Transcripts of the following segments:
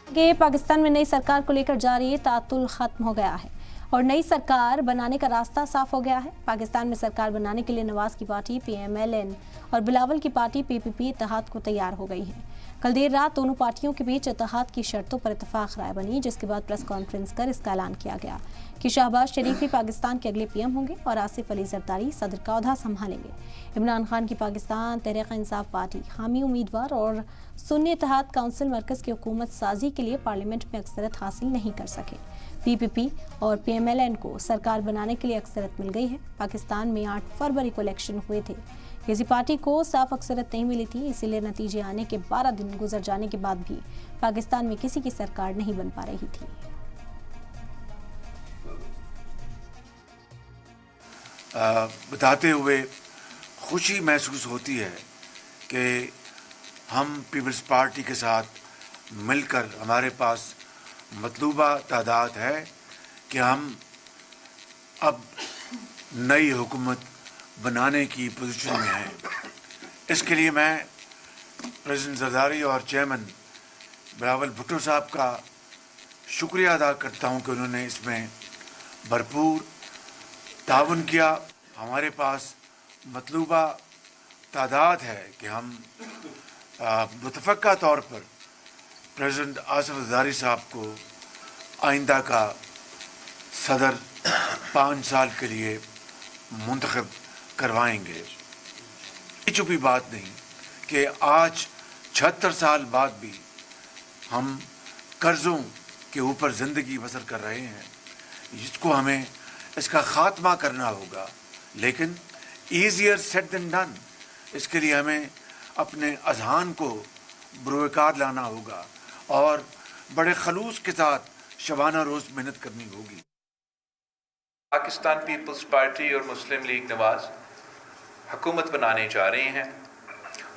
कि पाकिस्तान में नई सरकार को लेकर जारी तातुल खत्म हो गया है और नई सरकार बनाने का रास्ता साफ हो गया है। पाकिस्तान में सरकार बनाने के लिए नवाज की पार्टी PMLN और बिलावल की पार्टी PPP इत्तेहाद को तैयार हो गई है। कल देर रात दोनों पार्टियों के बीच इत्तेहाद की शर्तों पर इत्तेफाक राय बनी, जिसके बाद प्रेस कॉन्फ्रेंस कर इसका ऐलान किया गया कि शहबाज शरीफ ही पाकिस्तान के अगले PM होंगे और आसिफ अली जरदारी सदर का ओहदा संभालेंगे। इमरान खान की पाकिस्तान तहरीक इंसाफ पार्टी हामी उम्मीदवार और सुन्नी इत्तेहाद काउंसिल मरकज़ की हुकूमत साजी के लिए पार्लियामेंट में अक्सरियत हासिल नहीं कर सके। PPP और PMLN को सरकार बनाने के लिए अक्सरियत मिल गई है। पाकिस्तान में 8 फरवरी को इलेक्शन हुए थे। किसी पार्टी को साफ अक्सरियत नहीं मिली थी, इसीलिए नतीजे आने के 12 दिन गुजर जाने के बाद भी पाकिस्तान में किसी की सरकार नहीं बन पा रही थी। बताते हुए खुशी महसूस होती है कि हम पीपल्स पार्टी के साथ मिलकर हमारे पास मतलूबा तादाद है कि हम अब नई हुकूमत बनाने की पोजीशन में हैं। इसके लिए मैं प्रेसिडेंट जरदारी और चेयरमैन बिलावल भुट्टो साहब का शुक्रिया अदा करता हूं कि उन्होंने इसमें भरपूर ताउन किया। हमारे पास मतलूबा तादाद है कि हम मुतफ़क्का तौर पर प्रेसिडेंट आसिफ जरदारी साहब को आइंदा का सदर 5 साल के लिए मुंतखब करवाएंगे। ये चुपी बात नहीं कि आज 76 साल बाद भी हम कर्ज़ों के ऊपर ज़िंदगी बसर कर रहे हैं, जिसको हमें इसका ख़ात्मा करना होगा, लेकिन ईज़ियर सेड देन डन। इसके लिए हमें अपने अज़हान को बुरुकार लाना होगा और बड़े खलूस के साथ शबाना रोज़ मेहनत करनी होगी। पाकिस्तान पीपल्स पार्टी और मुस्लिम लीग नवाज हुकूमत बनाने जा रहे हैं।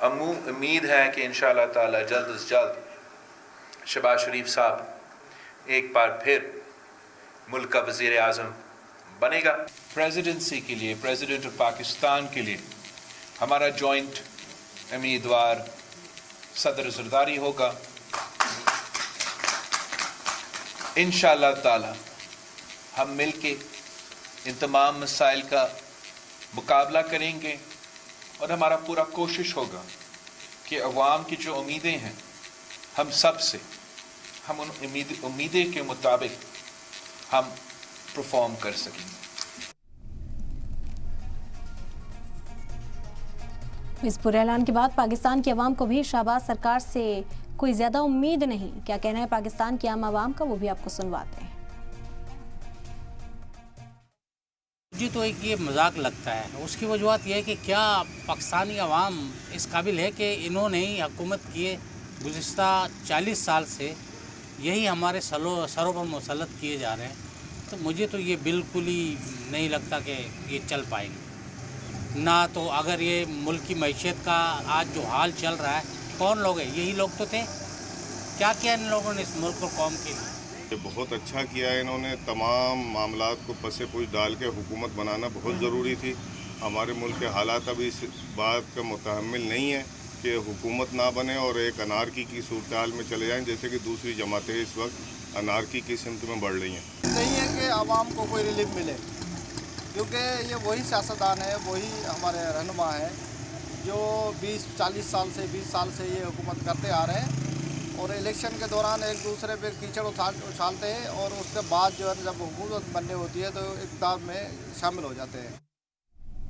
उम्मीद है कि इंशाअल्लाह ताला जल्द से जल्द शहबाज शरीफ साहब एक बार फिर मुल्क का वज़ीर आज़म बनेगा। प्रेसिडेंसी के लिए, प्रेसिडेंट ऑफ पाकिस्तान के लिए हमारा जॉइंट उम्मीदवार सदर जरदारी होगा। इंशाअल्लाह ताला हम मिलके इन तमाम मसाइल का मुकाबला करेंगे और हमारा पूरा कोशिश होगा कि अवाम की जो उम्मीदें हैं हम सब से, हम उन उम्मीदें के मुताबिक हम परफॉर्म कर सकेंगे। इस पूरे ऐलान के बाद पाकिस्तान की आवाम को भी शहबाज सरकार से कोई ज्यादा उम्मीद नहीं। क्या कहना है पाकिस्तान की आम आवाम का, वो भी आपको सुनवाते हैं। मुझे तो एक ये मजाक लगता है। उसकी वजूहत यह है कि क्या पाकिस्तानी आवाम इस काबिल है कि इन्होंने ही हुकूमत किए गुज़िश्ता 40 साल से, यही हमारे सरों पर मुसल्लत किए जा रहे हैं। तो मुझे तो ये बिल्कुल ही नहीं लगता कि ये चल पाएंगे ना। तो अगर ये मुल्क की मैशियत का आज जो हाल चल रहा है, कौन लोग हैं? यही लोग तो थे। क्या किया इन लोगों ने इस मुल्क और कौम के लिए? ये बहुत अच्छा किया है इन्होंने। तमाम मामलात को पसे पूछ डाल के हुकूमत बनाना बहुत ज़रूरी थी। हमारे मुल्क के हालात अभी इस बात का मुतहम्मिल नहीं है कि हुकूमत ना बने और एक अनारकी की सूरत हाल में चले जाएं, जैसे कि दूसरी जमातें इस वक्त अनारकी की सिमत में बढ़ रही हैं। नहीं है कि आवाम को कोई रिलीफ मिले, क्योंकि ये वही सियासतदान है, वही हमारे रहनुमा है जो 20-40 साल से 20 साल से ये हुकूमत करते आ रहे हैं और इलेक्शन के दौरान एक दूसरे पे कीचड़ उछालते हैं और उसके बाद जो है जब हुकूमत बनने होती है तो इक़्तिदार में शामिल हो जाते हैं।